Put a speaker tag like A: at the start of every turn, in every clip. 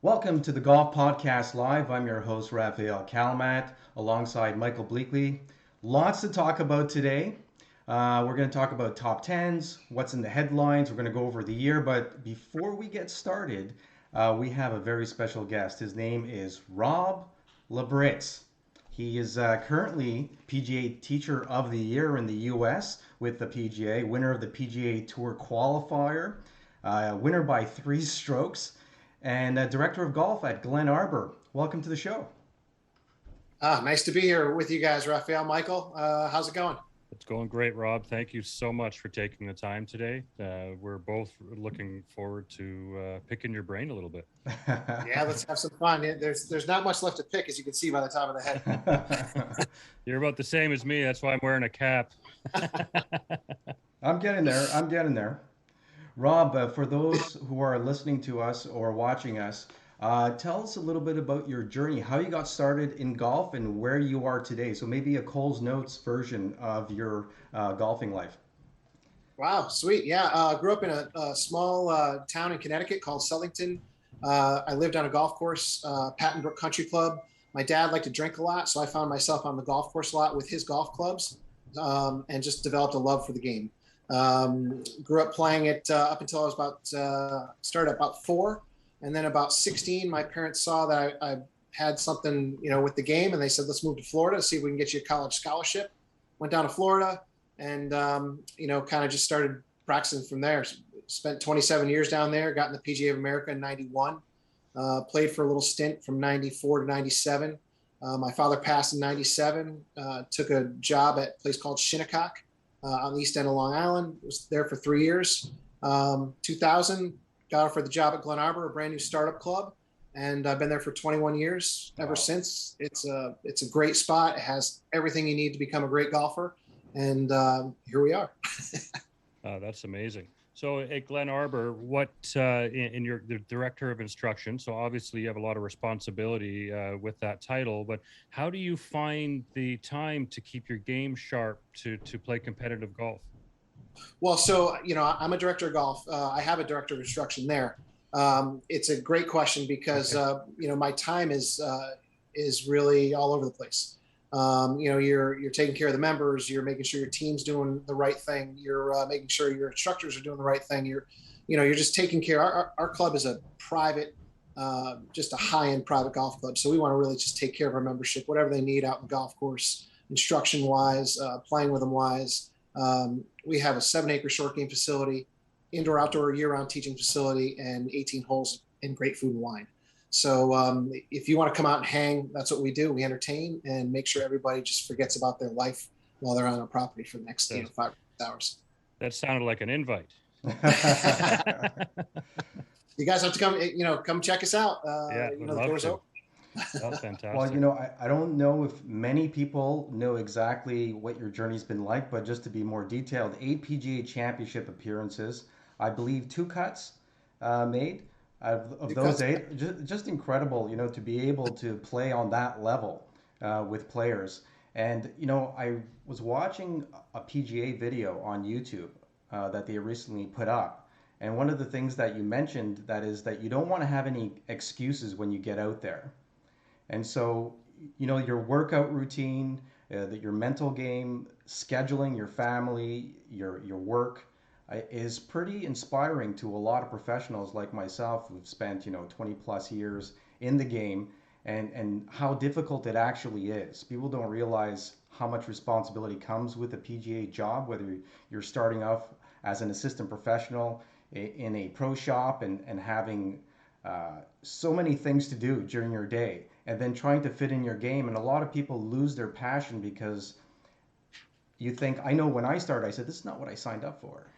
A: Welcome to the Golf Podcast Live. I'm your host, Rafael Kalamat, alongside Michael Bleackley. Lots to talk about today. We're going to talk about top tens, what's in the headlines. We're going to go over the year. But before we get started, we have a very special guest. His name is Rob Labritz. He is currently PGA Teacher of the Year in the U.S. with the PGA, winner of the PGA Tour Qualifier, winner by 3 strokes, and Director of Golf at GlenArbor. Welcome to the show.
B: Nice to be here with you guys, Rafael, Michael. How's it going?
C: It's going great, Rob. Thank you so much for taking the time today. We're both looking forward to picking your brain a little bit.
B: Yeah, let's have some fun. There's not much left to pick, as you can see by the top of the head.
C: You're about the same as me. That's why I'm wearing a cap.
A: I'm getting there. Rob, for those who are listening to us or watching us, tell us a little bit about your journey, how you got started in golf and where you are today. So maybe a Cole's Notes version of your golfing life.
B: Wow, sweet. Yeah, grew up in a small town in Connecticut called Southington. I lived on a golf course, Patton Brook Country Club. My dad liked to drink a lot, so I found myself on the golf course a lot with his golf clubs, and just developed a love for the game. Grew up playing it up until I was started at about 4. And then about 16, my parents saw that I had something, with the game, and they said, let's move to Florida, see if we can get you a college scholarship. Went down to Florida and, kind of just started practicing from there. Spent 27 years down there, got in the PGA of America in 91, played for a little stint from 94 to 97. My father passed in 97, took a job at a place called Shinnecock on the east end of Long Island, was there for 3 years. 2000, got offered the job at GlenArbor, a brand new startup club, and I've been there for 21 years ever since. It's a great spot. It has everything you need to become a great golfer, and here we are.
C: That's amazing. So at GlenArbor, what in your the director of instruction? So obviously you have a lot of responsibility with that title. But how do you find the time to keep your game sharp to play competitive golf?
B: Well, so, I'm a director of golf. I have a director of instruction there. It's a great question because, my time is really all over the place. You're taking care of the members, you're making sure your team's doing the right thing. You're making sure your instructors are doing the right thing. You're just taking care. Our club is a private, just a high-end private golf club. So we want to really just take care of our membership, whatever they need out in the golf course, instruction wise, playing with them wise. We have a 7-acre short game facility, indoor, outdoor, year-round teaching facility, and 18 holes and great food and wine. So if you want to come out and hang, that's what we do. We entertain and make sure everybody just forgets about their life while they're on our property for the next 5 hours.
C: That sounded like an invite.
B: You guys have to come check us out.
C: The door's open. That's fantastic.
A: Well, I don't know if many people know exactly what your journey's been like, but just to be more detailed, 8 PGA Championship appearances, I believe 2 cuts made of those 8. Just incredible, to be able to play on that level with players. And, I was watching a PGA video on YouTube that they recently put up. And one of the things that you mentioned that you don't want to have any excuses when you get out there. And so, your workout routine, your mental game, scheduling your family, your work is pretty inspiring to a lot of professionals like myself who've spent, 20 plus years in the game, and how difficult it actually is. People don't realize how much responsibility comes with a PGA job, whether you're starting off as an assistant professional in a pro shop and having so many things to do during your day, and then trying to fit in your game. And a lot of people lose their passion because you think, I know when I started, I said, this is not what I signed up for.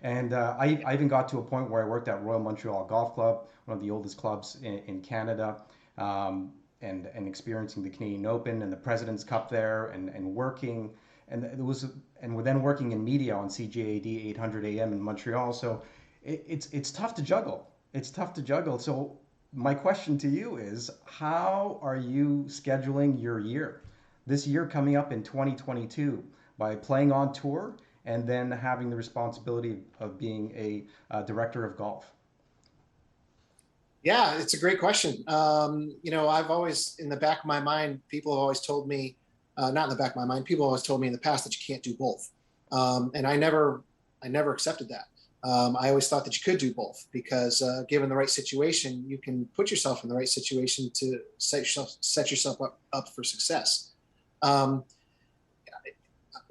A: And I even got to a point where I worked at Royal Montreal Golf Club, one of the oldest clubs in Canada, and experiencing the Canadian Open and the President's Cup there, and working. And we're then working in media on CJAD 800 AM in Montreal. So it's tough to juggle. It's tough to juggle. So my question to you is, how are you scheduling your year? This year coming up in 2022, by playing on tour and then having the responsibility of being a director of golf?
B: Yeah, it's a great question. I've always, in the back of my mind, people have always told me, not in the back of my mind, people always told me in the past that you can't do both. And I never accepted that. I always thought that you could do both because given the right situation, you can put yourself in the right situation to set yourself up for success. Um,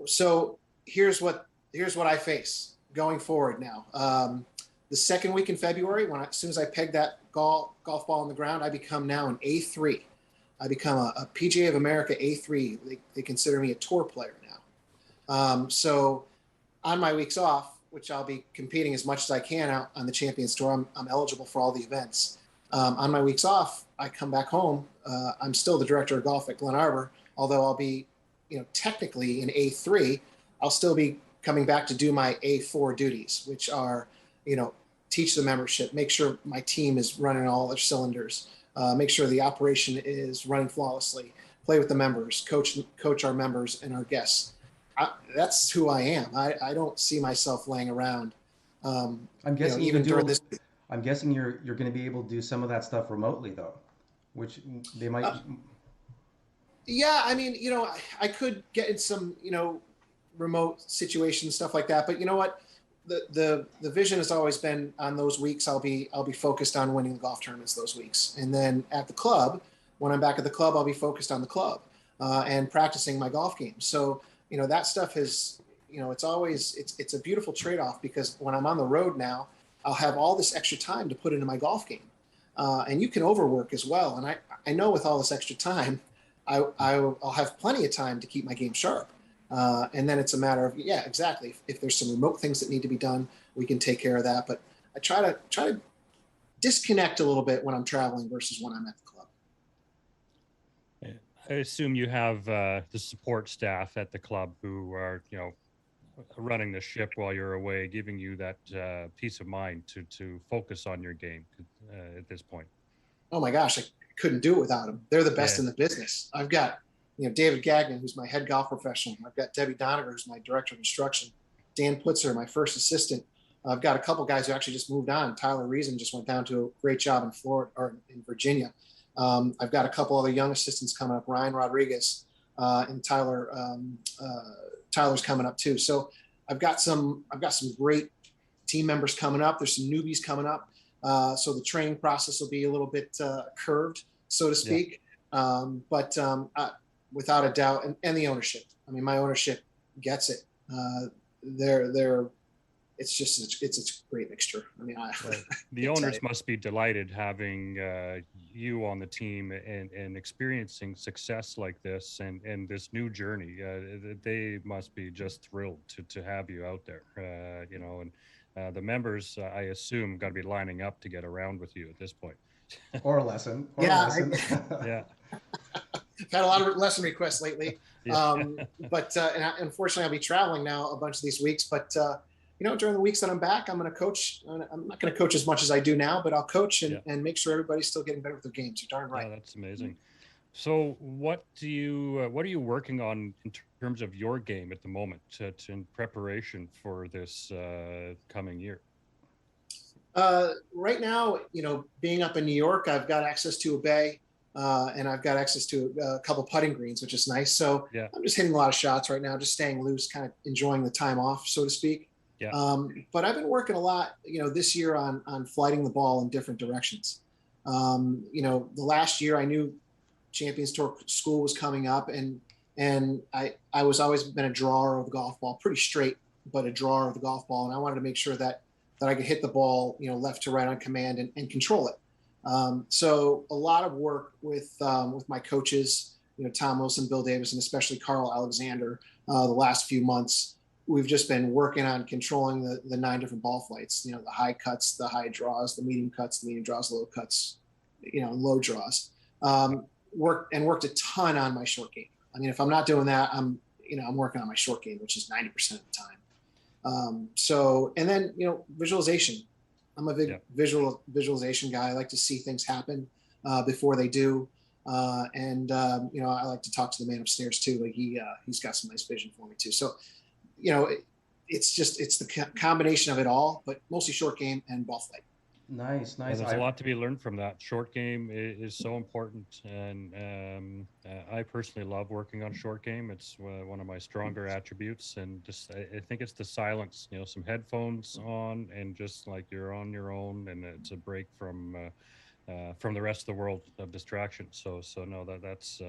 B: so here's what I face going forward now. The second week in February, as soon as I peg that golf ball on the ground, I become now an A3. I become a PGA of America A3. They consider me a tour player now. So on my weeks off, which I'll be competing as much as I can out on the Champions Tour, I'm eligible for all the events. On my weeks off, I come back home. I'm still the director of golf at GlenArbor, although I'll be, technically an A3. I'll still be coming back to do my A4 duties, which are, teach the membership, make sure my team is running all their cylinders, make sure the operation is running flawlessly, play with the members, coach our members and our guests. That's who I am. I don't see myself laying around.
A: I'm guessing
B: Even during this.
A: I'm guessing you're going to be able to do some of that stuff remotely though, which they might.
B: Yeah, I mean, I could get in some, remote situations, stuff like that. But you know what? The vision has always been on those weeks. I'll be focused on winning the golf tournaments those weeks, and then at the club, when I'm back at the club, I'll be focused on the club and practicing my golf game. So that stuff is, it's a beautiful trade-off because when I'm on the road now, I'll have all this extra time to put into my golf game, and you can overwork as well. And I know with all this extra time, I'll have plenty of time to keep my game sharp. And then it's a matter of, yeah, exactly. If there's some remote things that need to be done, we can take care of that. But I try to disconnect a little bit when I'm traveling versus when I'm at the club.
C: I assume you have the support staff at the club who are, running the ship while you're away, giving you that peace of mind to focus on your game at this point.
B: Oh my gosh, I couldn't do it without them. They're the best in the business. I've got David Gagnon, who's my head golf professional. I've got Debbie Doniger, who's my director of instruction. Dan Putzer, my first assistant. I've got a couple guys who actually just moved on. Tyler Reason just went down to a great job in Florida or in Virginia. I've got a couple other young assistants coming up. Ryan Rodriguez and Tyler's coming up too. So I've got some great team members coming up. There's some newbies coming up. So the training process will be a little bit curved, so to speak. Yeah. But without a doubt, and the ownership. I mean, my ownership gets it. It's a great mixture. I mean,
C: the owners must be delighted having you on the team and experiencing success like this and this new journey. They must be just thrilled to have you out there. And the members, I assume, got to be lining up to get around with you at this point.
A: Or a lesson.
C: Yeah.
B: I've had a lot of lesson requests lately. Yeah. But unfortunately, I'll be traveling now a bunch of these weeks. But during the weeks that I'm back, I'm going to coach. I'm not going to coach as much as I do now, but I'll coach and make sure everybody's still getting better with their games. You're darn right.
C: Yeah, that's amazing. So what are you working on in terms of your game at the moment in preparation for this coming year?
B: Right now, being up in New York, I've got access to a bay and I've got access to a couple putting greens, which is nice. So yeah. I'm just hitting a lot of shots right now, just staying loose, kind of enjoying the time off, so to speak. Yeah. But I've been working a lot, this year on flighting the ball in different directions. The last year I knew Champions Tour school was coming up and I was always been a drawer of the golf ball, pretty straight, but a drawer of the golf ball. And I wanted to make sure that I could hit the ball, left to right on command and control it. So a lot of work with my coaches, Tom Wilson, Bill Davis, and especially Carl Alexander, the last few months. We've just been working on controlling the 9 different ball flights, the high cuts, the high draws, the medium cuts, the medium draws, low cuts, low draws. Worked a ton on my short game. I mean, if I'm not doing that, I'm working on my short game, which is 90% of the time. And then, visualization. I'm a big visualization guy. I like to see things happen before they do. I like to talk to the man upstairs too. Like he's got some nice vision for me too. So, it's the combination of it all, but mostly short game and ball flight.
A: Nice,
C: Yeah,
A: nice.
C: there's a lot to be learned from that. Short game is so important, and I personally love working on short game. It's one of my stronger attributes, and just I think it's the silence. You know, some headphones on, and just like you're on your own, and it's a break from the rest of the world of distraction. So no, that's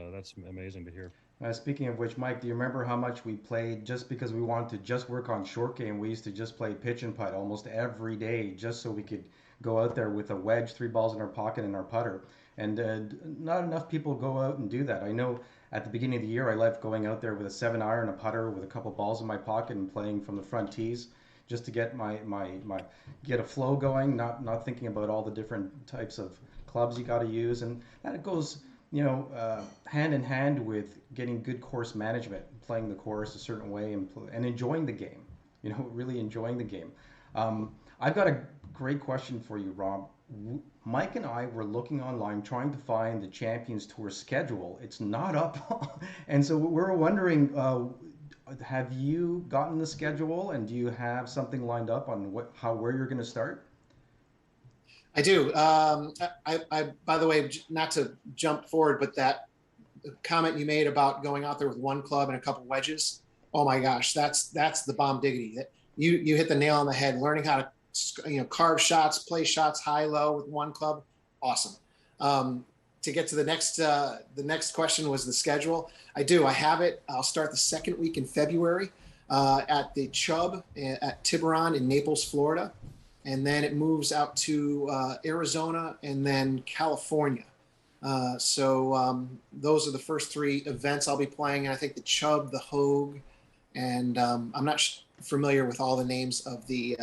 C: amazing to hear.
A: Speaking of which, Mike, do you remember how much we played just because we wanted to just work on short game? We used to just play pitch and putt almost every day just so we could go out there with a wedge, three balls in our pocket, and our putter. And not enough people go out and do that. I know at the beginning of the year, I loved going out there with a 7 iron, a putter, with a couple balls in my pocket, and playing from the front tees just to get my get a flow going, not thinking about all the different types of clubs you got to use, and that goes hand in hand with getting good course management, playing the course a certain way, and enjoying the game. Really enjoying the game. I've got a great question for you, Rob. Mike and I were looking online trying to find the Champions Tour schedule. It's not up, and so we're wondering, have you gotten the schedule, and do you have something lined up on where you're going to start?
B: I do. By the way, not to jump forward, but that comment you made about going out there with one club and a couple wedges. Oh my gosh, that's the bomb diggity. You hit the nail on the head. Learning how to carve shots, play shots high low with one club, awesome. To get to the next question was the schedule. I do. I have it. I'll start the second week in February at the Chubb at Tiburon in Naples, Florida, and then it moves out to Arizona and then California. So those are the first three events I'll be playing. And I think the Chubb, the Hogue, and I'm not familiar with all the names of the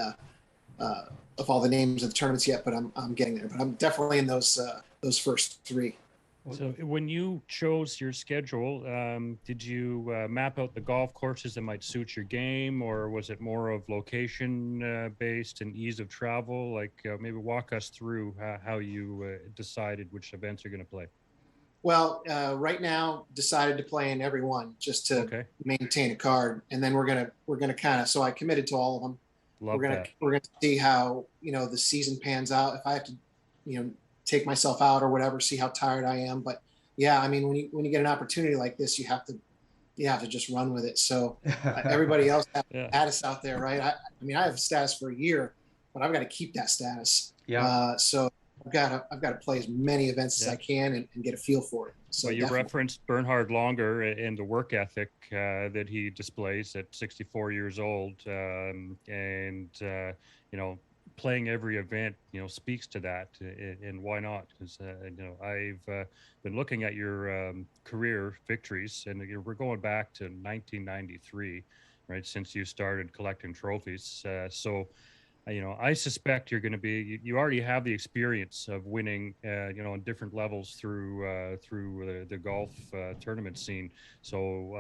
B: tournaments yet, but I'm getting there. But I'm definitely in those first three.
C: So when you chose your schedule, did you map out the golf courses that might suit your game, or was it more of location based and ease of travel? Like maybe walk us through how you decided which events you're going to play.
B: Well, right now decided to play in every one just to maintain a card, and then we're gonna kind of. So I committed to all of them. We're gonna see how the season pans out. If I have to, take myself out or whatever, see how tired I am. But yeah, I mean, when you get an opportunity like this, you have to just run with it. So everybody else has status out there, right? I mean, I have status for a year, but I've got to keep that status.
A: Yeah.
B: So I've got to play as many events as I can and get a feel for it. So
C: well, you referenced Bernhard Longer and the work ethic that he displays at 64 years old, and playing every event, speaks to that, and why not? Because I've been looking at your career victories, and we're going back to 1993, right? Since you started collecting trophies, so. I suspect you're going to be. You already have the experience of winning, on different levels through the golf tournament scene. So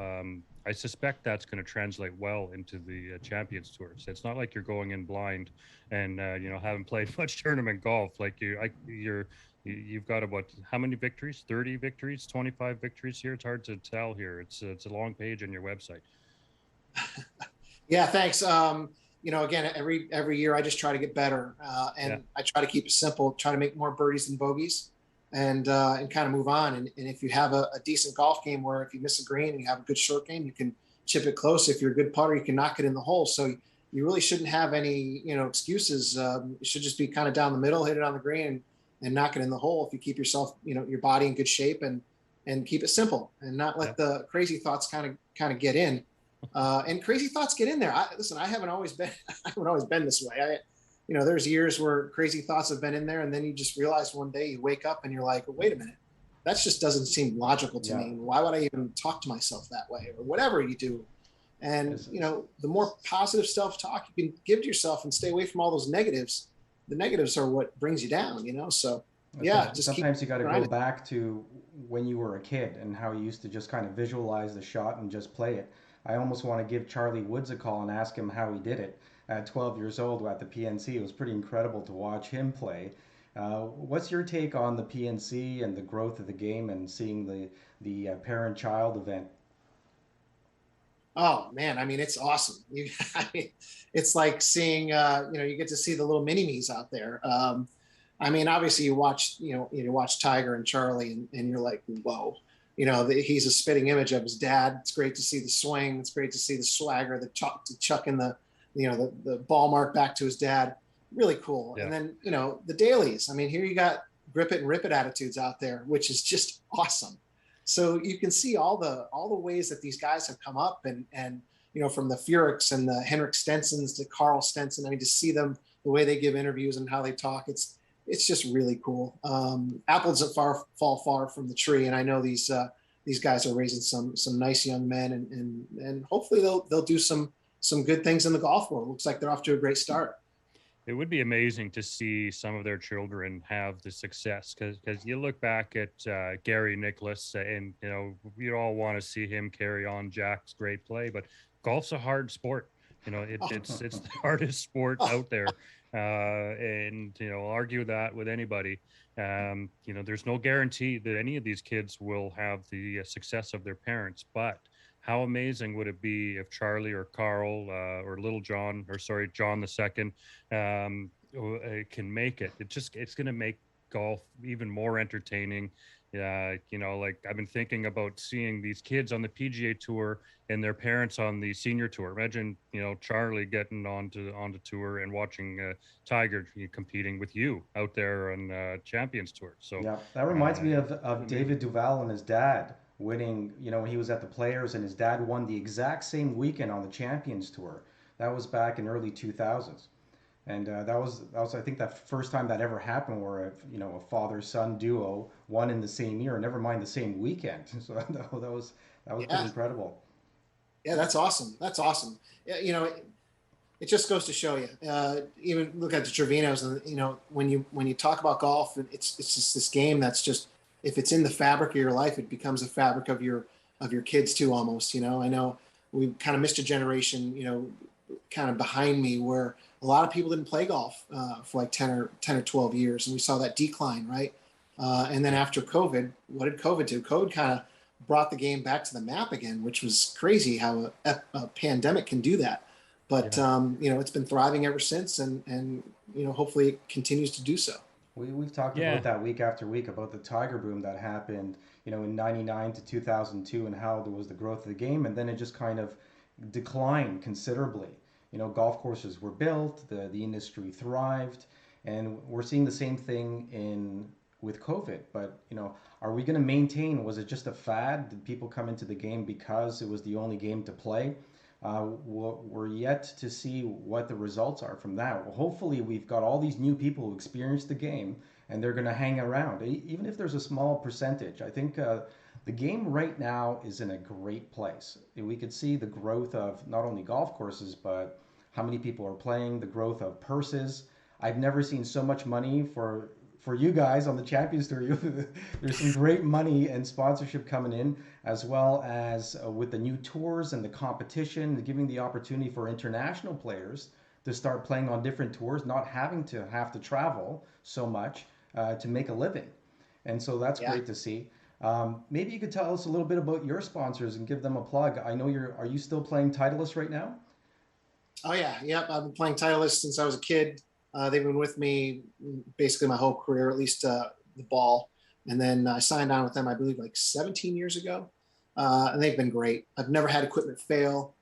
C: I suspect that's going to translate well into the Champions Tour. So it's not like you're going in blind and haven't played much tournament golf. Like you've got about how many victories? 30 victories, 25 victories here. It's hard to tell here. It's a long page on your website.
B: Yeah, thanks. Again, every year I just try to get better, and I try to keep it simple, try to make more birdies than bogeys, and kind of move on. And if you have a decent golf game where if you miss a green and you have a good short game, you can chip it close. If you're a good putter, you can knock it in the hole. So you really shouldn't have any, excuses. It should just be kind of down the middle, hit it on the green and knock it in the hole. If you keep yourself, your body in good shape and keep it simple and not let the crazy thoughts kind of get in. And crazy thoughts get in there. Listen, I haven't always been this way. There's years where crazy thoughts have been in there, and then you just realize one day you wake up and you're like, wait a minute, that just doesn't seem logical to me. Why would I even talk to myself that way, or whatever you do? And the more positive self-talk you can give to yourself and stay away from all those negatives. The negatives are what brings you down. So just
A: sometimes you got to go back to when you were a kid and how you used to just kind of visualize the shot and just play it. I almost want to give Charlie Woods a call and ask him how he did it at 12 years old at the PNC. It was pretty incredible to watch him play. What's your take on the PNC and the growth of the game and seeing the parent-child event?
B: Oh man, I mean, it's awesome. It's like seeing, you get to see the little mini-me's out there. I mean, obviously you watch Tiger and Charlie, and you're like, whoa, he's a spitting image of his dad. It's great to see the swing. It's great to see the swagger, the chucking the ball mark back to his dad. Really cool.
C: Yeah.
B: And then, the dailies. I mean, here you got grip it and rip it attitudes out there, which is just awesome. So you can see all the ways that these guys have come up, and from the Furiks and the Henrik Stensons to Carl Stenson. I mean, to see them, the way they give interviews and how they talk, it's just really cool. Apple doesn't fall far from the tree, and I know these guys are raising some nice young men, and hopefully they'll do some good things in the golf world. Looks like they're off to a great start.
C: It would be amazing to see some of their children have the success, because you look back at Gary Nicklaus, and we all want to see him carry on Jack's great play, but golf's a hard sport. It's the hardest sport out there, and I'll argue that with anybody. There's no guarantee that any of these kids will have the success of their parents, but how amazing would it be if Charlie or Carl or Little John, or sorry, John the second, can make it? It's going to make golf even more entertaining. Like I've been thinking about seeing these kids on the PGA Tour and their parents on the senior tour. Imagine, Charlie getting onto tour and watching Tiger competing with you out there on Champions Tour. So
A: Yeah, that reminds me of David Duval and his dad winning, when he was at the Players, and his dad won the exact same weekend on the Champions Tour. That was back in early 2000s. And that was I think that first time that ever happened, where a father-son duo won in the same year, never mind the same weekend. So that was pretty incredible.
B: Yeah, that's awesome. That's awesome. Yeah, it just goes to show you. Even look at the Trevinos, and when you talk about golf, it's just this game that's just, if it's in the fabric of your life, it becomes a fabric of your kids too, almost. I know we kind of missed a generation, kind of behind me, where a lot of people didn't play golf for like 10 or 12 years, and we saw that decline, right? And then after COVID, what did COVID do? COVID kind of brought the game back to the map again, which was crazy how a pandemic can do that. But it's been thriving ever since, and hopefully it continues to do so.
A: We've talked about that week after week, about the Tiger boom that happened, in 99 to 2002, and how there was the growth of the game, and then it just kind of declined considerably. Golf courses were built, the industry thrived, and we're seeing the same thing with COVID. But are we going to maintain? Was it just a fad? Did people come into the game because it was the only game to play? We're yet to see what the results are from that. Well, hopefully we've got all these new people who experience the game, and they're going to hang around, even if there's a small percentage. I think the game right now is in a great place. We could see the growth of not only golf courses, but how many people are playing, the growth of purses. I've never seen so much money for you guys on the Champions Tour. There's some great money and sponsorship coming in, as well as with the new tours and the competition, giving the opportunity for international players to start playing on different tours, not having to travel so much to make a living. And so that's great to see. Maybe you could tell us a little bit about your sponsors and give them a plug. I know are you still playing Titleist right now?
B: Oh yeah, yep. I've been playing Titleist since I was a kid. They've been with me basically my whole career, at least the ball. And then I signed on with them, I believe, like 17 years ago. And they've been great. I've never had equipment fail.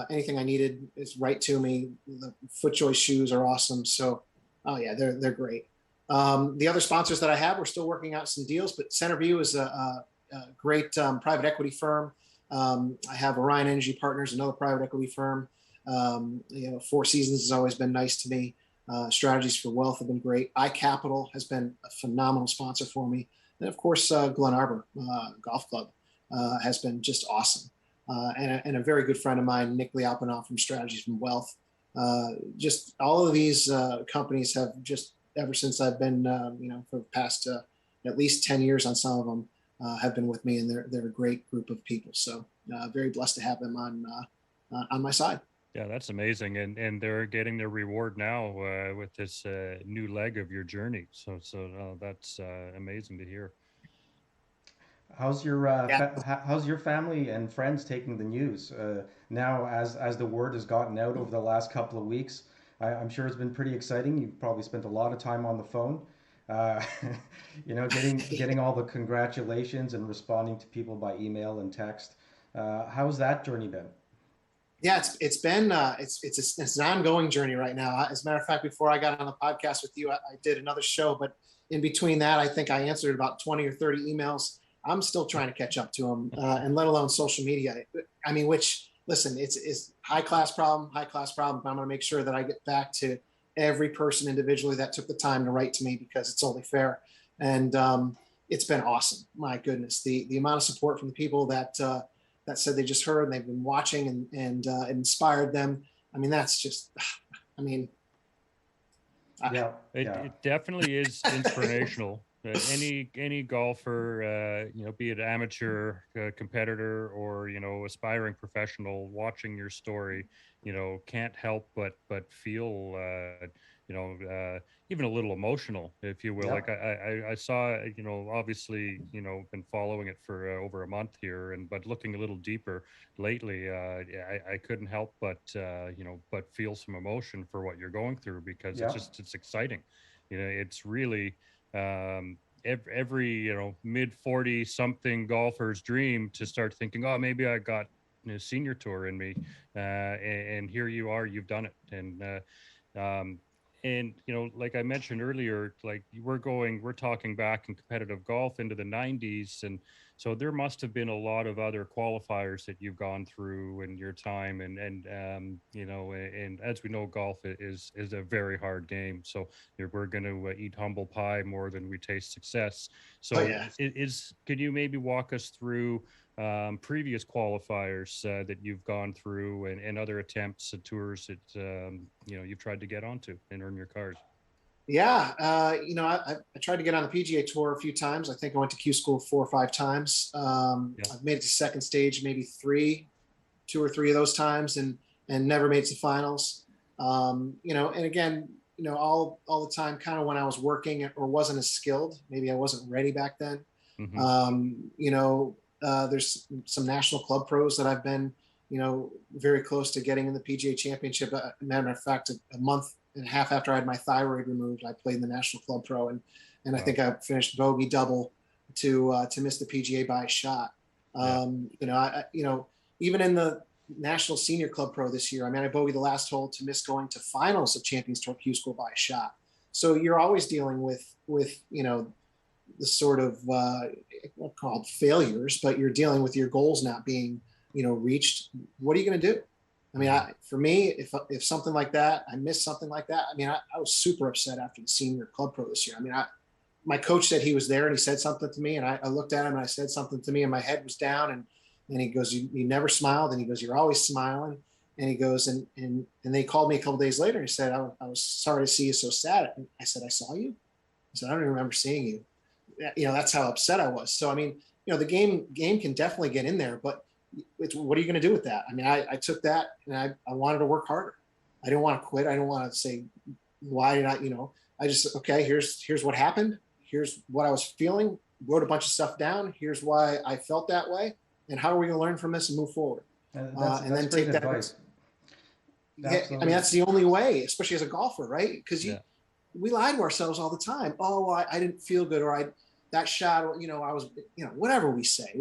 B: Anything I needed is right to me. The FootJoy shoes are awesome. So, oh yeah, they're great. The other sponsors that I have, we're still working out some deals, but Centerview is a great private equity firm. I have Orion Energy Partners, another private equity firm. Four Seasons has always been nice to me. Strategies for Wealth have been great. iCapital has been a phenomenal sponsor for me. And of course, GlenArbor Golf Club has been just awesome. And a very good friend of mine, Nick Liapanoff from Strategies from Wealth. Just all of these companies have just, ever since I've been, for the past at least 10 years on some of them, have been with me, and they're a great group of people. So very blessed to have them on my side.
C: Yeah, that's amazing, and they're getting their reward now with this new leg of your journey. So that's amazing to hear.
A: How's your how's your family and friends taking the news now, as the word has gotten out over the last couple of weeks? I'm sure it's been pretty exciting. You've probably spent a lot of time on the phone. Uh, getting all the congratulations and responding to people by email and text. How's that journey been?
B: Yeah, it's been it's an ongoing journey right now. As a matter of fact, before I got on the podcast with you, I did another show, but in between that, I think I answered about 20 or 30 emails. I'm still trying to catch up to them, and let alone social media. I mean, which listen, it's high class problem, high class problem. But I'm going to make sure that I get back to every person individually that took the time to write to me, because it's only fair. And it's been awesome. My goodness, the amount of support from the people that said they just heard and they've been watching, and it inspired them. I mean, that's just, I mean,
A: Yeah,
C: it definitely is inspirational. Any golfer, be it amateur, competitor, or aspiring professional, watching your story, can't help but feel, you know, uh, even a little emotional, if you will.
A: yeah,
C: Like I saw, obviously, been following it for over a month here, and but looking a little deeper lately, I couldn't help but feel some emotion for what you're going through, because
A: yeah,
C: it's exciting. It's really every mid 40 something golfer's dream to start thinking, oh, maybe I got senior tour in me, and here you are, you've done it. And like I mentioned earlier, like we're talking back in competitive golf into the 90s, and so there must have been a lot of other qualifiers that you've gone through in your time, and as we know, golf is a very hard game. So we're going to eat humble pie more than we taste success.
B: oh
C: So
B: yeah.
C: can you maybe walk us through previous qualifiers that you've gone through, and other attempts at tours that you've tried to get onto and earn your card?
B: Yeah, I tried to get on the PGA Tour a few times. I think I went to Q School 4 or 5 times.
C: Yeah.
B: I've made it to second stage maybe 2 or 3 of those times, and never made it to finals. And again, all the time, kind of when I was working or wasn't as skilled, maybe I wasn't ready back then.
C: Hmm.
B: There's some national club pros that I've been, very close to getting in the PGA Championship. Matter of fact, a month and a half after I had my thyroid removed, I played in the National Club Pro, and I
C: Wow.
B: think I finished bogey double to miss the PGA by a shot.
C: Yeah.
B: Even in the National Senior Club Pro this year, I mean, I bogeyed the last hole to miss going to finals of Champions Tour Q School by a shot. So you're always dealing with the sort of called failures, but you're dealing with your goals not being reached. What are you going to do? I mean, for me, if something like that, I missed something like that. I mean, I was super upset after the Senior Club Pro this year. I mean, my coach said he was there and he said something to me, and I looked at him and I said something to me, and my head was down, and he goes, you never smiled, and he goes, you're always smiling, and he goes, and they called me a couple days later and he said, I was sorry to see you so sad. And I said, I saw you. I said, I don't even remember seeing you. That's how upset I was. So I mean, the game can definitely get in there, but what are you going to do with that? I mean, I took that and I wanted to work harder. I didn't want to quit. I didn't want to say, why did I, I just, okay, here's what happened. Here's what I was feeling, wrote a bunch of stuff down. Here's why I felt that way. And how are we going to learn from this and move forward?
A: that's
B: And then
A: great
B: take that.
A: advice.
B: Yeah, I mean, that's the only way, especially as a golfer, right? Because we lie to ourselves all the time. Oh, well, I didn't feel good, or that shot, I was, whatever we say,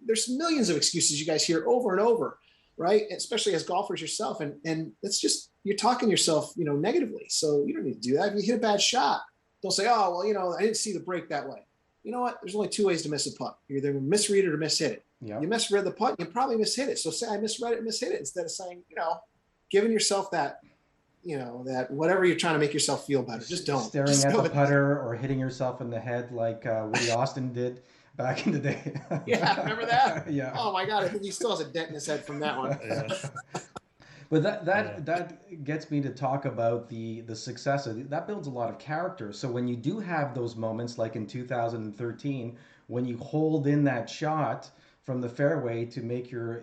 B: there's millions of excuses you guys hear over and over, right? Especially as golfers yourself. And it's just, you're talking yourself, negatively. So you don't need to do that. If you hit a bad shot, don't say, oh, well, I didn't see the break that way. You know what? There's only 2 ways to miss a putt. You're either misread it or mishit it.
A: Yeah.
B: You misread the putt, you probably mishit it. So say I misread it and mishit it, instead of saying, giving yourself that, that whatever you're trying to make yourself feel better, just don't.
A: Staring
B: just
A: at the putter or hitting yourself in the head like Woody Austin did back in the day.
B: Yeah, remember that?
A: Yeah.
B: Oh my God, I think he still has a dent in his head from that one.
C: Yeah.
A: But that gets me to talk about the success of that builds a lot of character. So when you do have those moments like in 2013, when you hold in that shot from the fairway to make your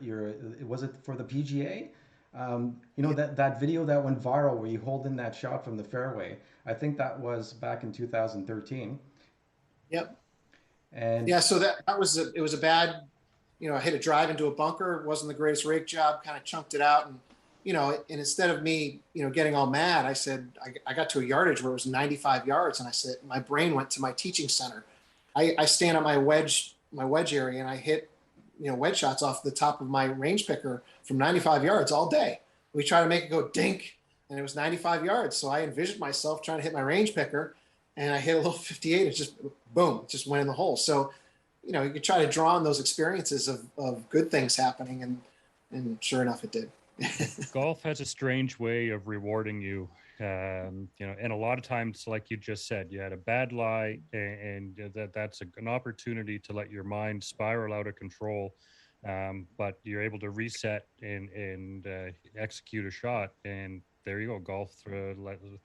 A: was it for the PGA? That video that went viral where you hold in that shot from the fairway. I think that was back in 2013.
B: Yep.
A: And
B: yeah, so it was a bad, I hit a drive into a bunker. It wasn't the greatest rake job. Kind of chunked it out, and and instead of me, getting all mad, I said, I got to a yardage where it was 95 yards. And I said, my brain went to my teaching center. I stand at my wedge area, and I hit, wedge shots off the top of my range picker from 95 yards all day. We try to make it go dink, and it was 95 yards. So I envisioned myself trying to hit my range picker, and I hit a little 58. It just, boom, just went in the hole. So, you could try to draw on those experiences of good things happening. And sure enough, it did.
C: Golf has a strange way of rewarding you. And a lot of times, like you just said, you had a bad lie, and that's an opportunity to let your mind spiral out of control. But you're able to reset and execute a shot, and there you go. Golf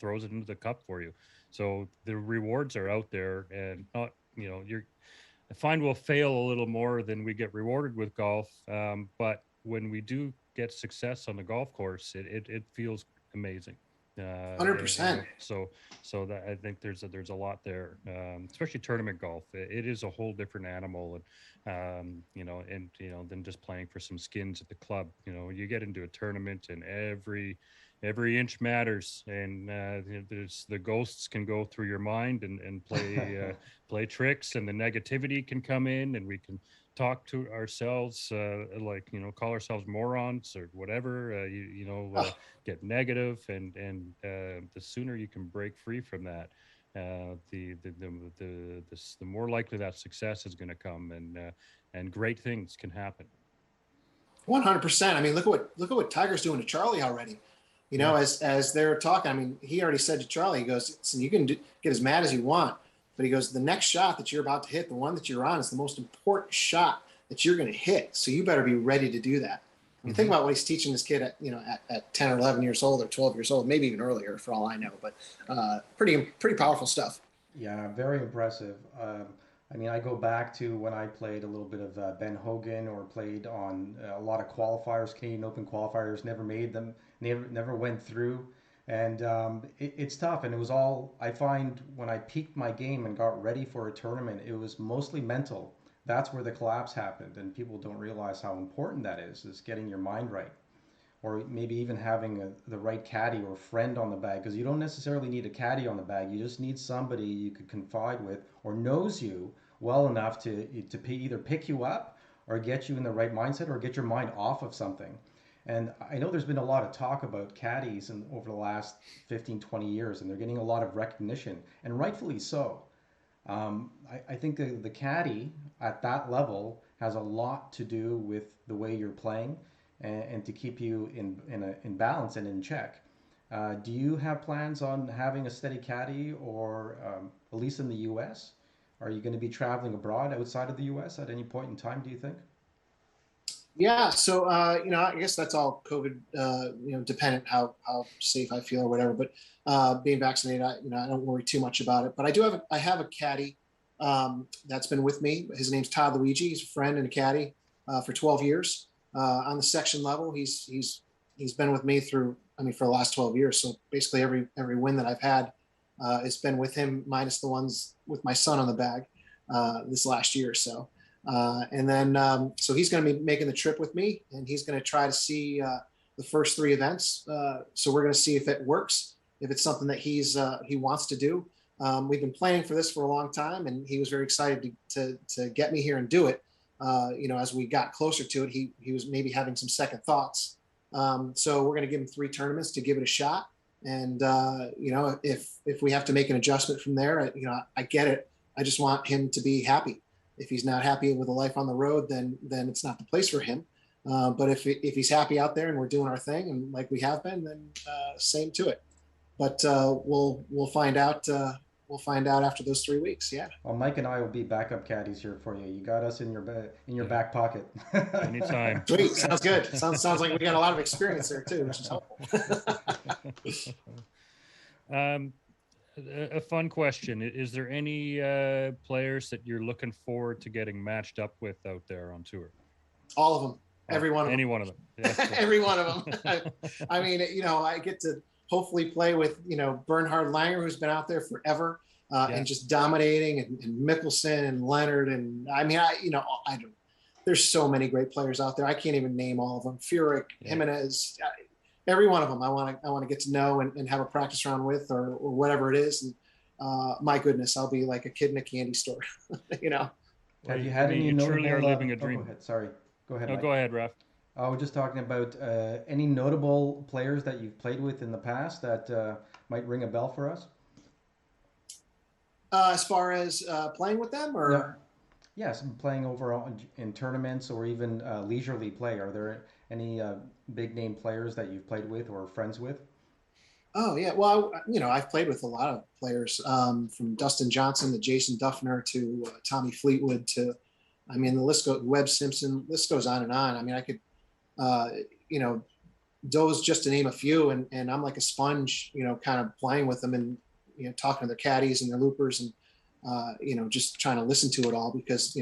C: throws it into the cup for you. So the rewards are out there, and not, I find we'll fail a little more than we get rewarded with golf. But when we do get success on the golf course, it feels amazing.
B: 100%.
C: So that I think there's a lot there, especially tournament golf. It is a whole different animal, and than just playing for some skins at the club. You get into a tournament, and every inch matters, and there's the ghosts can go through your mind and play play tricks, and the negativity can come in, and we can talk to ourselves, call ourselves morons or whatever, get negative, and the sooner you can break free from that, the more likely that success is going to come, and great things can happen.
B: 100%. I mean, look at what Tiger's doing to Charlie already. As they're talking, I mean, he already said to Charlie, he goes, "Listen, you can get as mad as you want, but," he goes, "the next shot that you're about to hit, the one that you're on, is the most important shot that you're going to hit. So you better be ready to do that." I mean, think about what he's teaching this kid at 10 or 11 years old or 12 years old, maybe even earlier for all I know, but pretty powerful stuff.
A: Yeah, very impressive. I mean, I go back to when I played a little bit of Ben Hogan, or played on a lot of qualifiers, Canadian Open qualifiers, never made them, never went through. And it's tough. And it was all, I find, when I peaked my game and got ready for a tournament, it was mostly mental. That's where the collapse happened. And people don't realize how important that is getting your mind right. Or maybe even having the right caddy or friend on the bag, because you don't necessarily need a caddy on the bag. You just need somebody you could confide with, or knows you well enough to either pick you up or get you in the right mindset, or get your mind off of something. And I know there's been a lot of talk about caddies over the last 15, 20 years, and they're getting a lot of recognition, and rightfully so. I think the caddy at that level has a lot to do with the way you're playing, and to keep you in balance and in check. Do you have plans on having a steady caddy, or at least in the U.S.? Are you going to be traveling abroad outside of the U.S. at any point in time, do you think?
B: Yeah. So, I guess that's all COVID, dependent how safe I feel or whatever, but being vaccinated, I don't worry too much about it. But I have a caddy that's been with me. His name's Todd Luigi. He's a friend and a caddy for 12 years. On the section level, he's been with me for the last 12 years. So basically every win that I've had, it's been with him, minus the ones with my son on the bag this last year or so. And then, so he's going to be making the trip with me, and he's going to try to see the first 3 events. So we're going to see if it works, if it's something that he wants to do. We've been planning for this for a long time, and he was very excited to get me here and do it. As we got closer to it, he was maybe having some second thoughts. So we're going to give him 3 tournaments to give it a shot. And, if we have to make an adjustment from there, I get it. I just want him to be happy. If he's not happy with a life on the road, then it's not the place for him. But if he's happy out there and we're doing our thing, and like we have been, then same to it. But we'll find out. We'll find out after those 3 weeks. Yeah.
A: Well, Mike and I will be backup caddies here for you. You got us in your back pocket.
C: Anytime.
B: Sweet. Sounds good. Sounds like we got a lot of experience there too, which is helpful.
C: A fun question. Is there any players that you're looking forward to getting matched up with out there on tour?
B: All of them. Every one of them.
C: Any one of them. Yeah.
B: Every one of them. I mean, I get to hopefully play with, Bernhard Langer, who's been out there forever, and just dominating, and Mickelson and Leonard. And I mean, I don't, there's so many great players out there. I can't even name all of them. Furyk, Jimenez, every one of them I want to get to know and have a practice round with, or whatever it is. And my goodness, I'll be like a kid in a candy store, you know.
C: Well,
A: Have you
C: I
A: had
C: mean,
A: any
C: you truly are
A: notable?
C: living a
A: Oh, go
C: dream.
A: ahead. Sorry. Go ahead,
C: No,
A: Mike.
C: go ahead, Raf.
A: I was just talking about any notable players that you've played with in the past that might ring a bell for us.
B: As far as playing with them,
A: No,
B: or
A: yes, playing overall in tournaments or even leisurely play. Are there any big name players that you've played with or friends with?
B: oh yeah, well, I've played with a lot of players, from Dustin Johnson to Jason Duffner to Tommy Fleetwood to, I mean, the list goes, Webb Simpson, list goes on and on. I mean, I could, uh, you know, those just to name a few, and I'm like a sponge, kind of playing with them and talking to their caddies and their loopers, and just trying to listen to it all, because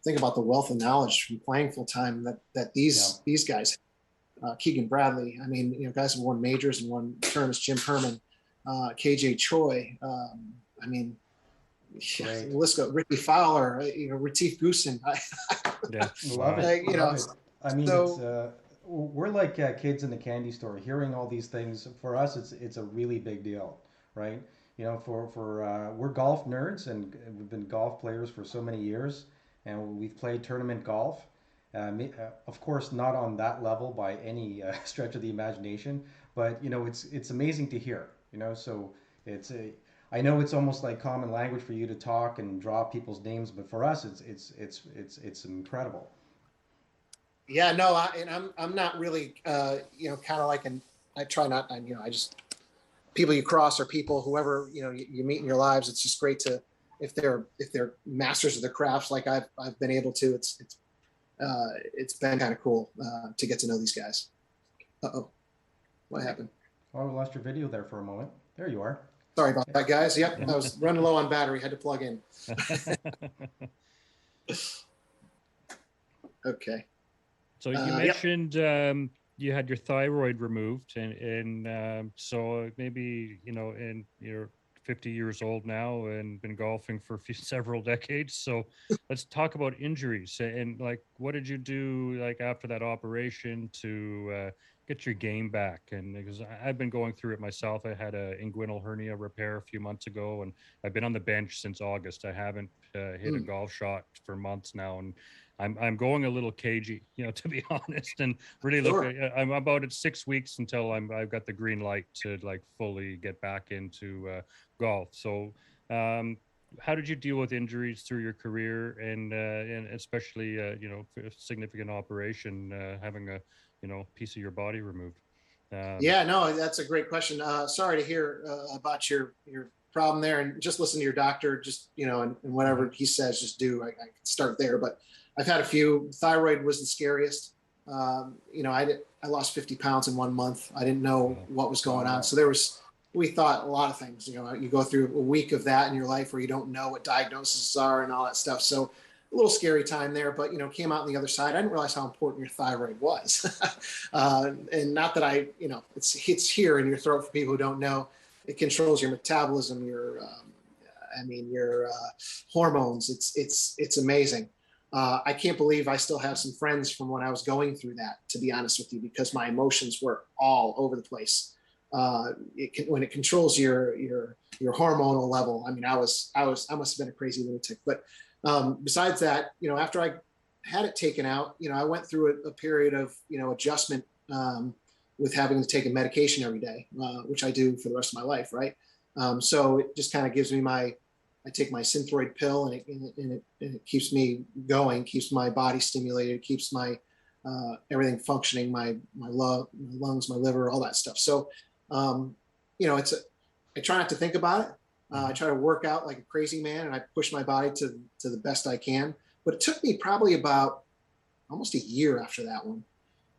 B: think about the wealth of knowledge from playing full time that
A: Yeah.
B: these guys, Keegan Bradley, I mean, guys have won majors and won tournaments, Jim Herman, KJ Choi, I mean, yeah,
A: Great.
B: the list goes, Ricky Fowler, Retief Goosen,
C: Yeah.
A: Love
C: Wow.
A: it.
B: you
A: Love
B: know,
A: it. I mean, it's
B: so
A: we're like kids in the candy store. Hearing all these things for us, it's a really big deal, right? For we're golf nerds and we've been golf players for so many years, and we've played tournament golf. Of course, not on that level by any stretch of the imagination, but it's amazing to hear. So it's a I know it's almost like common language for you to talk and draw people's names, but for us, it's incredible.
B: yeah, no, and I'm not really, kind of like I try not, I just, people you cross or people, whoever, you meet in your lives. It's just great to, if they're masters of the crafts, like I've been able to, it's been kind of cool, to get to know these guys. Uh-oh, what happened?
A: Oh, we lost your video there for a moment. There you are.
B: Sorry about that, guys. Yep, I was running low on battery, had to plug in. Okay.
C: So you
B: Yep.
C: mentioned you had your thyroid removed, and so maybe and you're 50 years old now and been golfing for several decades. So let's talk about injuries and like what did you do like after that operation to get your game back? And because I've been going through it myself, I had a inguinal hernia repair a few months ago, and I've been on the bench since August. I haven't hit a
B: Mm.
C: golf shot for months now, and I'm going a little cagey, to be honest, and really look.
B: Sure.
C: I'm about at 6 weeks until I've got the green light to like fully get back into golf. So, how did you deal with injuries through your career, and especially for a significant operation, having a piece of your body removed? Um,
B: Yeah, no, that's a great question. Sorry to hear about your problem there, and just listen to your doctor. Just and whatever
C: mhm.
B: he says, just do. I can start there, but I've had a few. Thyroid was the scariest. I lost 50 pounds in 1 month. I didn't know
C: Wow.
B: what was going on,
A: Wow.
B: so we thought a lot of things. You go through a week of that in your life where you don't know what diagnoses are and all that stuff. So a little scary time there, but came out on the other side. I didn't realize how important your thyroid was, and not that it's here in your throat for people who don't know. It controls your metabolism, your hormones. It's amazing. I can't believe I still have some friends from when I was going through that, to be honest with you, because my emotions were all over the place. When it controls your hormonal level. I mean, I must have been a crazy lunatic. But besides that, after I had it taken out, I went through a period of adjustment, with having to take a medication every day, which I do for the rest of my life, right? So it just kind of gives me I take my Synthroid pill, and it keeps me going, keeps my body stimulated, keeps my everything functioning, my lungs, my liver, all that stuff. So, I try not to think about it. I
C: Mhm.
B: try to work out like a crazy man, and I push my body to the best I can. But it took me probably about almost a year after that one,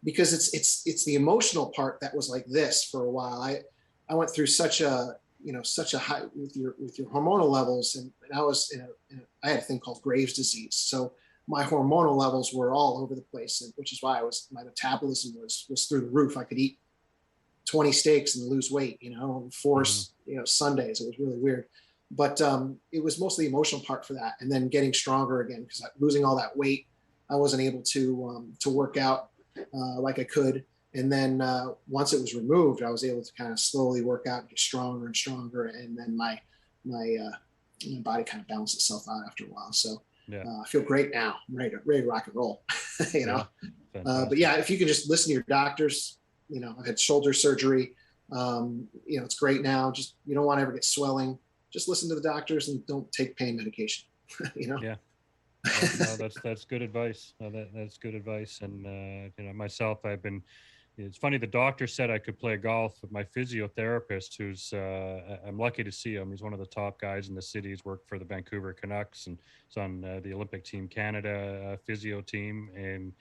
B: because it's the emotional part that was like this for a while. I went through such a high with your hormonal levels, and I was I had a thing called Graves' disease, so my hormonal levels were all over the place, which is why my metabolism was through the roof. I could eat 20 steaks and lose weight, four
C: Mhm.
B: Sundays. It was really weird, but it was mostly the emotional part for that, and then getting stronger again, because losing all that weight, I wasn't able to work out like I could. And then once it was removed, I was able to kind of slowly work out, get stronger and stronger, and then my body kind of balanced itself out after a while. So
C: Yeah.
B: I feel great now. I'm ready to rock and roll. you know. But yeah, if you can just listen to your doctors, I've had shoulder surgery. It's great now. Just you don't want to ever get swelling. Just listen to the doctors and don't take pain medication.
C: Yeah. No, that's good advice. That's good advice. And myself, it's funny. The doctor said I could play golf, but my physiotherapist, who's I'm lucky to see him. He's one of the top guys in the city. He's worked for the Vancouver Canucks and he's on the Olympic Team Canada physio team. And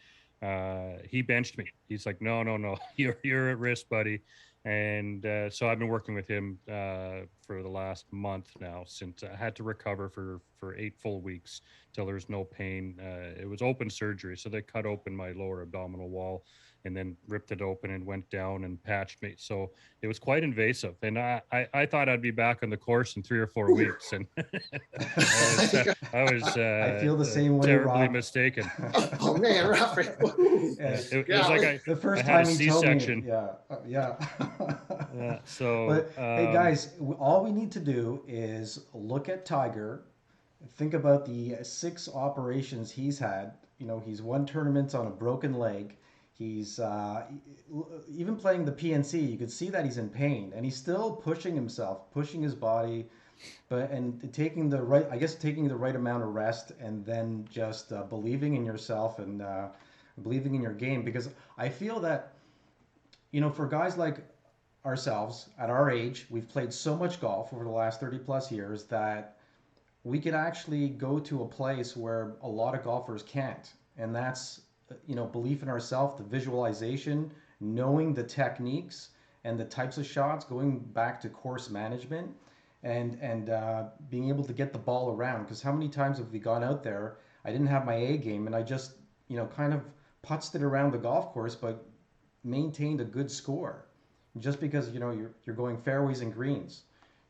C: he benched me. He's like, no, you're at risk, buddy. And so I've been working with him for the last month now, since I had to recover for 8 full weeks till there was no pain. It was open surgery, so they cut open my lower abdominal wall and then ripped it open and went down and patched me. So it was quite invasive. And I thought I'd be back on the course in 3 or 4 weeks. And I was
A: I feel the same way,
C: terribly
A: Rob.
C: mistaken.
B: Oh man, Rafael.
C: It was like
A: the first
C: I had
A: time
C: a
A: he told me,
C: C-section.
A: yeah.
C: So,
A: but hey guys, all we need to do is look at Tiger, think about the 6 operations he's had. He's won tournaments on a broken leg. He's even playing the PNC. You could see that he's in pain, and he's still pushing himself, pushing his body, and taking the right amount of rest, and then just believing in yourself and believing in your game. Because I feel that for guys like ourselves at our age, we've played so much golf over the last 30 plus years that we could actually go to a place where a lot of golfers can't, and that's belief in ourselves, the visualization, knowing the techniques and the types of shots, going back to course management, and being able to get the ball around. Because how many times have we gone out there? I didn't have my A game, and I just kind of putzed it around the golf course, but maintained a good score, just because you're going fairways and greens.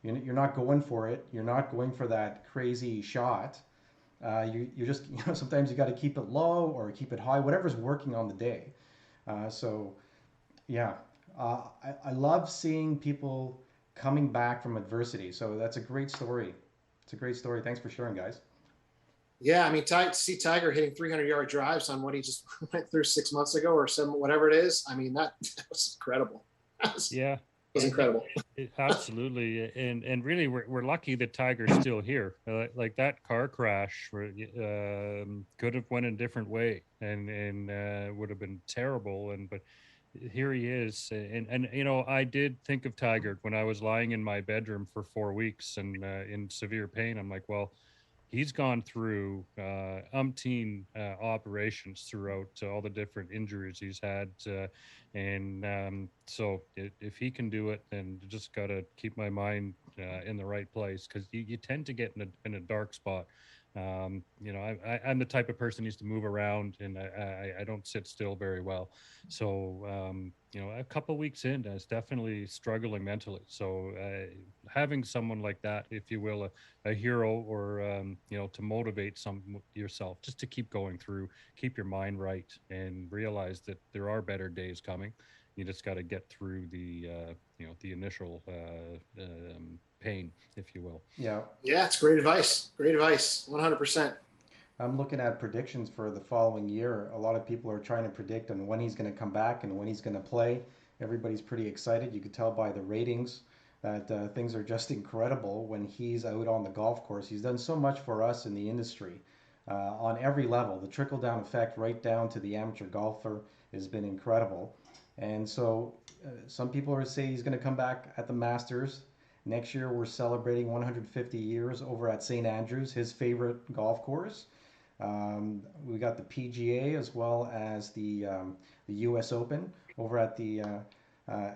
A: You're not going for it. You're not going for that crazy shot. You just sometimes you got to keep it low or keep it high, whatever's working on the day. So yeah, I love seeing people coming back from adversity. So that's a great story. It's a great story. Thanks for sharing, guys.
B: Yeah, I mean, to see Tiger hitting 300-yard drives on what he just went through 6 months ago or whatever it is. I mean, that was incredible.
C: Yeah.
B: It was incredible.
C: Absolutely, and really, we're lucky that Tiger's still here. Like that car crash, could have went a different way, and would have been terrible. But here he is, and I did think of Tiger when I was lying in my bedroom for 4 weeks and in severe pain. I'm like, well, he's gone through umpteen operations throughout all the different injuries he's had. So if he can do it, then you just got to keep my mind in the right place, because you tend to get in a dark spot. I'm the type of person who needs to move around, and I don't sit still very well. So, a couple of weeks in, I was definitely struggling mentally. So having someone like that, if you will, a hero, or, to motivate yourself just to keep going through, keep your mind right, and realize that there are better days coming. You just got to get through the initial pain, if you will.
A: Yeah.
B: Yeah, it's great advice. Great advice. 100%.
A: I'm looking at predictions for the following year. A lot of people are trying to predict on when he's going to come back and when he's going to play. Everybody's pretty excited. You could tell by the ratings that things are just incredible when he's out on the golf course. He's done so much for us in the industry on every level. The trickle-down effect right down to the amateur golfer has been incredible. And so some people are saying he's going to come back at the Masters. Next year, we're celebrating 150 years over at St. Andrews, his favorite golf course. We got the PGA as well as the U.S. Open over at the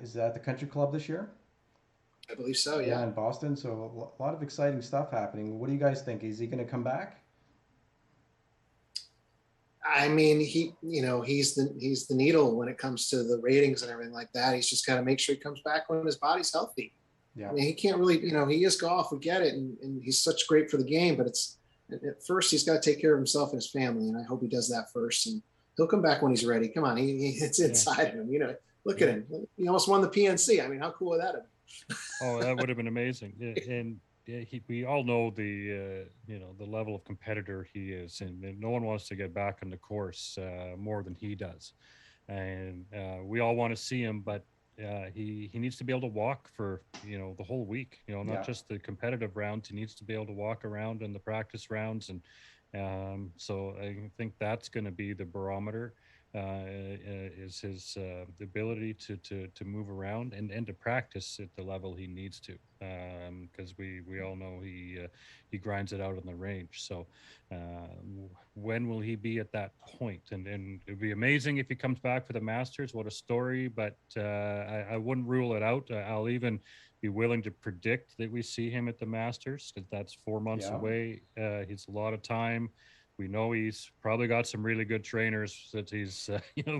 A: is that the Country Club this year?
B: I believe so.
A: Yeah,
B: Yeah.
A: in Boston. So a lot of exciting stuff happening. What do you guys think? Is he going to come back?
B: I mean, he's the needle when it comes to the ratings and everything like that. He's just got to make sure he comes back when his body's healthy.
A: Yeah.
B: I mean, he can't really, he is golf. We get it, and he's such great for the game. But at first he's got to take care of himself and his family, and I hope he does that first. And he'll come back when he's ready. Come on, it's inside him. Look at him. He almost won the PNC. I mean, how cool would that have been?
C: Oh, that would have been amazing. And we all know the the level of competitor he is, and no one wants to get back on the course more than he does. And we all want to see him, but he needs to be able to walk for the whole week. Not
A: Yeah.
C: just the competitive rounds. He needs to be able to walk around in the practice rounds, and so I think that's going to be the barometer. Is his the ability to move around and to practice at the level he needs to, because we all know he grinds it out on the range. So when will he be at that point? And it'd be amazing if he comes back for the Masters. What a story! But I wouldn't rule it out. I'll even be willing to predict that we see him at the Masters, because that's 4 months
A: Yeah.
C: away. He's a lot of time. We know he's probably got some really good trainers that he's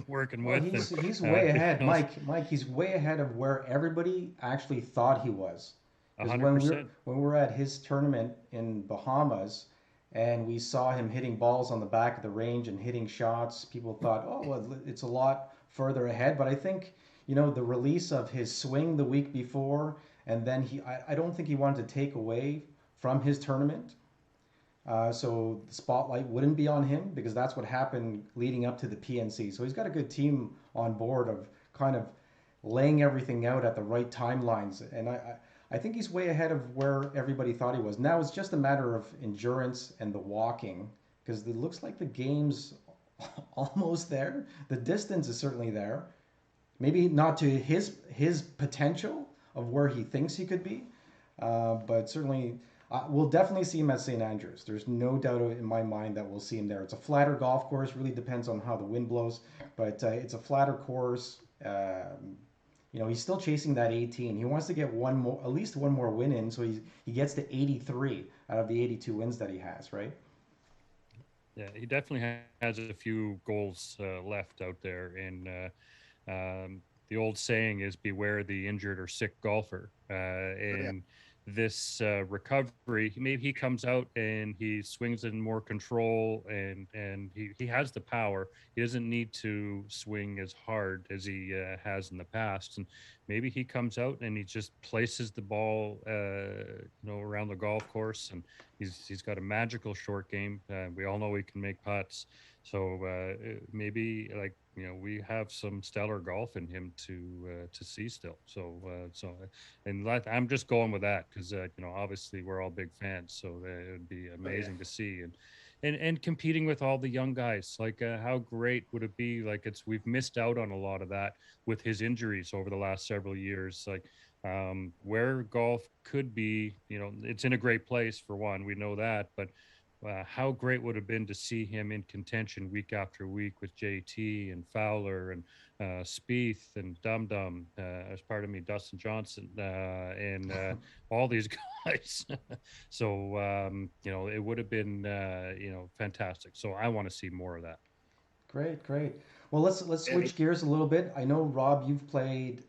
C: working
A: Well,
C: with.
A: he's
C: And
A: way ahead,
C: you know,
A: Mike. He's way ahead of where everybody actually thought he was. Because when
C: 100%.
A: we were at his tournament in Bahamas, and we saw him hitting balls on the back of the range and hitting shots, people thought, oh, well, it's a lot further ahead. But I think the release of his swing the week before, and then I don't think he wanted to take away from his tournament. So the spotlight wouldn't be on him, because that's what happened leading up to the PNC. So he's got a good team on board of kind of laying everything out at the right timelines. And I think he's way ahead of where everybody thought he was. Now it's just a matter of endurance and the walking, because it looks like the game's almost there. The distance is certainly there. Maybe not to his potential of where he thinks he could be, but certainly we'll definitely see him at St. Andrews. There's no doubt in my mind that we'll see him there. It's a flatter golf course. Really depends on how the wind blows, but it's a flatter course. He's still chasing that 18. He wants to get one more, at least one more win in, so he gets to 83 out of the 82 wins that he has, right?
C: Yeah, he definitely has a few goals left out there. And the old saying is, beware the injured or sick golfer. And this recovery, maybe he comes out and he swings in more control, and he has the power. He doesn't need to swing as hard as he has in the past. And maybe he comes out and he just places the ball around the golf course, and he's got a magical short game. We all know he can make putts. So maybe, we have some stellar golf in him to see still. And I'm just going with that because obviously we're all big fans. So it would be amazing to see, and competing with all the young guys. Like how great would it be? Like we've missed out on a lot of that with his injuries over the last several years. Like where golf could be, it's in a great place for one. We know that, but how great would it have been to see him in contention week after week with JT and Fowler and Spieth and Dum Dum, as part of me, Dustin Johnson, and all these guys. So it would have been fantastic. So I want to see more of that.
A: Great. Well, let's switch gears a little bit. I know, Rob, you've played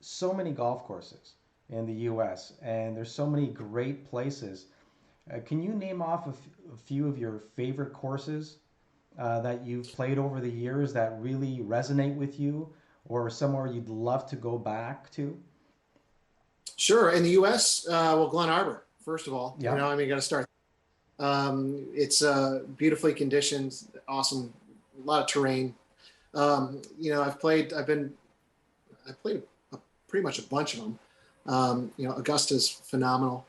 A: so many golf courses in the U.S., and there's so many great places. Can you name off a few of your favorite courses that you've played over the years that really resonate with you, or somewhere you'd love to go back to?
B: Sure. In the U.S., well, GlenArber, first of all.
A: Yeah.
B: You got to start. It's beautifully conditioned, awesome, a lot of terrain. I played pretty much a bunch of them. Augusta's phenomenal.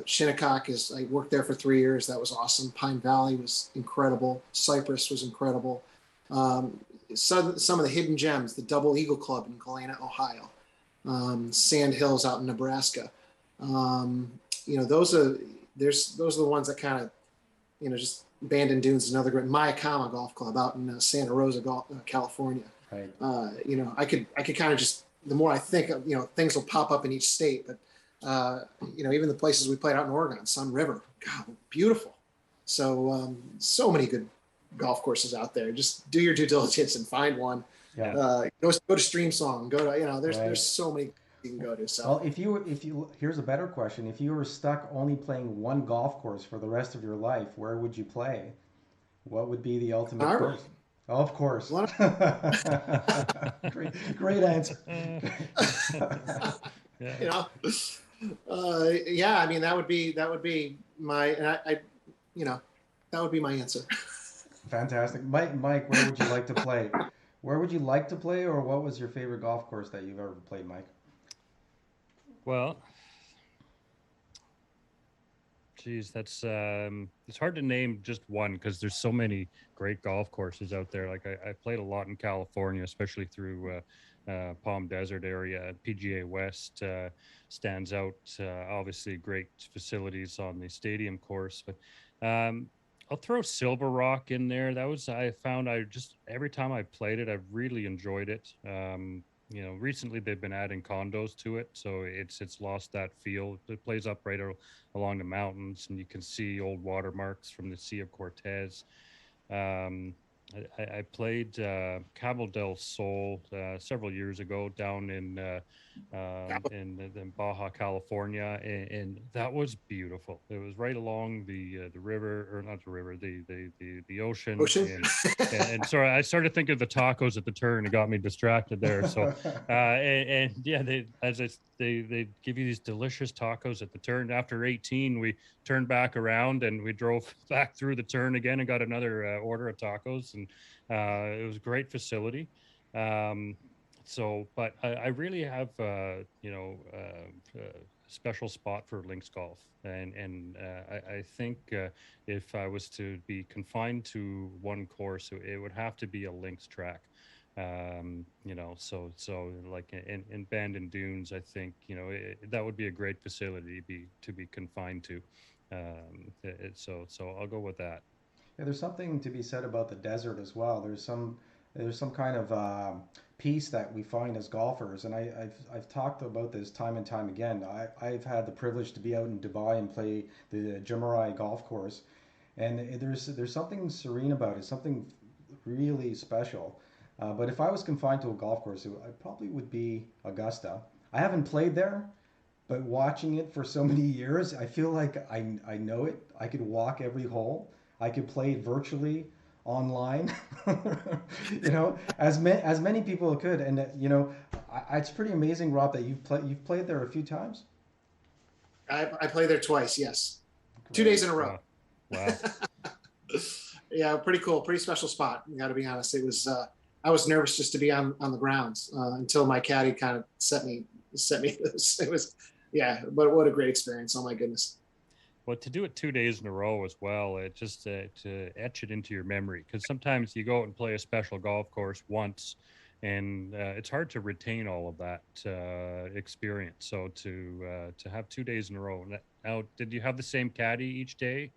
B: Shinnecock I worked there for 3 years. That was awesome. Pine Valley was incredible. Cypress was incredible. Some of the hidden gems, the Double Eagle Club in Galena, Ohio, Sand Hills out in Nebraska. Those are the ones that kind of, just Bandon Dunes is another great. Mayakama Golf Club out in Santa Rosa, California.
A: Right.
B: I could kind of just, the more I think of, things will pop up in each state, but even the places we played out in Oregon, Sun River, God, beautiful. So, so many good golf courses out there. Just do your due diligence and find one.
A: Yeah.
B: Go to Stream Song. Go to, there's so many you can go to. So.
A: Well, if you here's a better question. If you were stuck only playing one golf course for the rest of your life, where would you play? What would be the ultimate course? Oh, of course.
B: One
A: Great answer.
B: you
C: Yeah.
B: know, yeah, I mean, that would be my, and you know, that would be my answer.
A: Fantastic. Mike, where would you like to play? Where would you like to play, or what was your favorite golf course that you've ever played, Mike?
C: Well, geez, that's it's hard to name just one because there's so many great golf courses out there. Like I played a lot in California, especially through Palm Desert area. PGA West stands out. Obviously, great facilities on the stadium course, but I'll throw Silver Rock in there. That was I found I just every time I played it, I really enjoyed it. Recently they've been adding condos to it, so it's lost that feel. It plays up right along the mountains, and you can see old watermarks from the Sea of Cortez. Um, I played Cabo del Sol several years ago down in Baja California, and that was beautiful. It was right along the river, or not the river, the ocean,
B: Ocean.
C: and so I started thinking of the tacos at the turn. It got me distracted there. So and yeah, they give you these delicious tacos at the turn. After 18, we turned back around and we drove back through the turn again and got another order of tacos, and it was a great facility. But I really have a special spot for links golf, and I think if I was to be confined to one course, it would have to be a links track. So like in Bandon Dunes, I think that would be a great facility to be confined to. So I'll go with that.
A: Yeah, there's something to be said about the desert as well. There's some kind of peace that we find as golfers, and I've talked about this time and time again. I've had the privilege to be out in Dubai and play the Jumeirah golf course, and there's something serene about it, something really special. But if I was confined to a golf course, I probably would be Augusta. I haven't played there, but watching it for so many years, I feel like I know it. I could walk every hole. I could play it virtually online, as many people could. And it's pretty amazing, Rob, that you've played there a few times.
B: I played there twice. Yes, two
A: Great.
B: days in a row.
C: Wow. Wow.
B: Yeah, pretty cool, pretty special spot. Got to be honest. It was. I was nervous just to be on the grounds until my caddy kind of set me. It was, yeah. But what a great experience! Oh my goodness.
C: Well, to do it 2 days in a row as well, it just to etch it into your memory, because sometimes you go out and play a special golf course once, and it's hard to retain all of that experience. So to have 2 days in a row. Now, did you have the same caddy each day,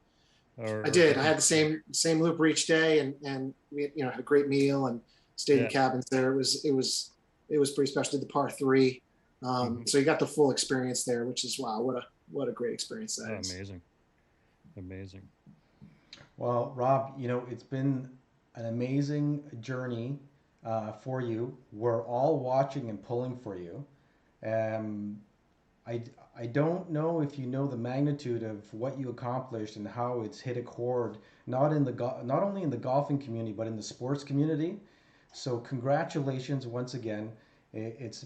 B: I
C: or
B: did. I
C: did you?
B: had the same looper each day, and we had a great meal and stayed in
C: Yeah.
B: cabins there. It was pretty special. Did the par three,
C: Hmm.
B: so you got the full experience there, which is wow, what a great experience that
C: Oh,
B: is.
C: amazing, amazing.
A: Well, Rob, it's been an amazing journey for you. We're all watching and pulling for you. Um, I, I don't know if you know the magnitude of what you accomplished and how it's hit a chord, not only in the golfing community but in the sports community. So congratulations once again. It's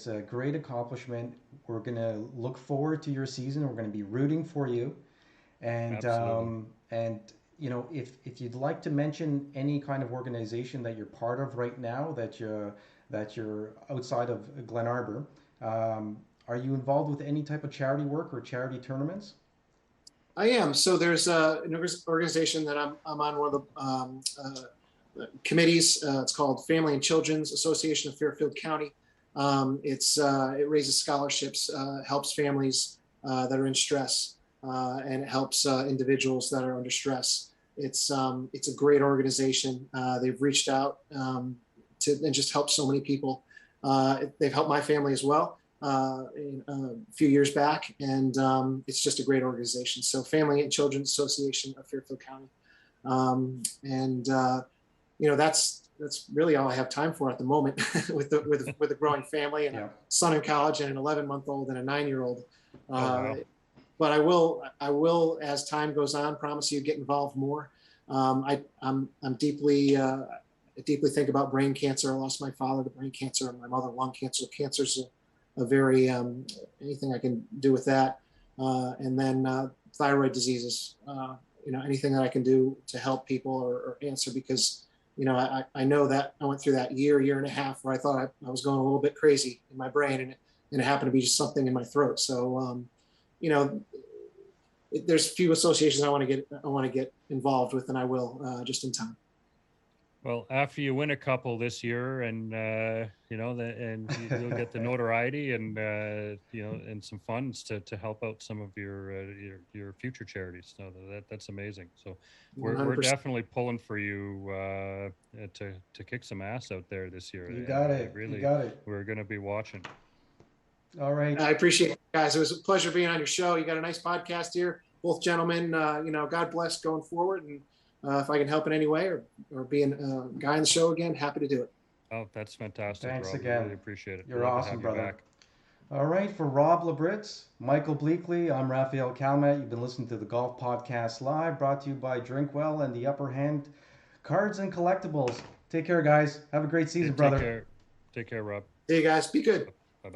A: a great accomplishment. We're gonna look forward to your season. We're gonna be rooting for you, and
C: Absolutely.
A: if you'd like to mention any kind of organization that you're part of right now, that you're outside of GlenArbour, um, are you involved with any type of charity work or charity tournaments?
B: I am. So there's an organization that I'm on one of the committees. It's called Family and Children's Association of Fairfield County. It raises scholarships, helps families that are in stress, and it helps individuals that are under stress. It's a great organization. They've reached out to and just helped so many people. They've helped my family as well a few years back, and it's just a great organization. So, Family and Children's Association of Fairfield County, and that's really all I have time for at the moment with a growing family and a
A: Yeah.
B: son in college and an 11-month-old and a 9-year-old.
C: Oh,
B: Uh,
C: wow.
B: but I will, as time goes on, promise you get involved more. I'm deeply deeply think about brain cancer. I lost my father to brain cancer and my mother lung cancer. Cancer's a very, anything I can do with that. And then thyroid diseases, anything that I can do to help people or answer, because, I know that I went through that year and a half where I thought I was going a little bit crazy in my brain, and it happened to be just something in my throat. So, there's few associations I want to get involved with, and I will just in time.
C: Well, after you win a couple this year, and and you'll get the notoriety and and some funds to help out some of your future charities. So that's amazing. So we're definitely pulling for you to kick some ass out there this year.
A: You got it.
C: Really,
A: you got it.
C: We're going to be watching.
A: All right.
B: I appreciate it, guys. It was a pleasure being on your show. You got a nice podcast here, both gentlemen. God bless going forward, and if I can help in any way or be a guy on the show again, happy to do it.
C: Oh, that's fantastic.
A: Thanks
C: Rob.
A: again.
C: Really appreciate it.
A: You're awesome, brother. All right, for Rob Labritz, Michael Bleackley, I'm Rafael Kalamat. You've been listening to the Golf Podcast Live, brought to you by Drinkwell and the Upper Hand Cards and Collectibles. Take care, guys. Have a great season, brother.
C: Take care, Rob.
B: Hey, guys. Be good.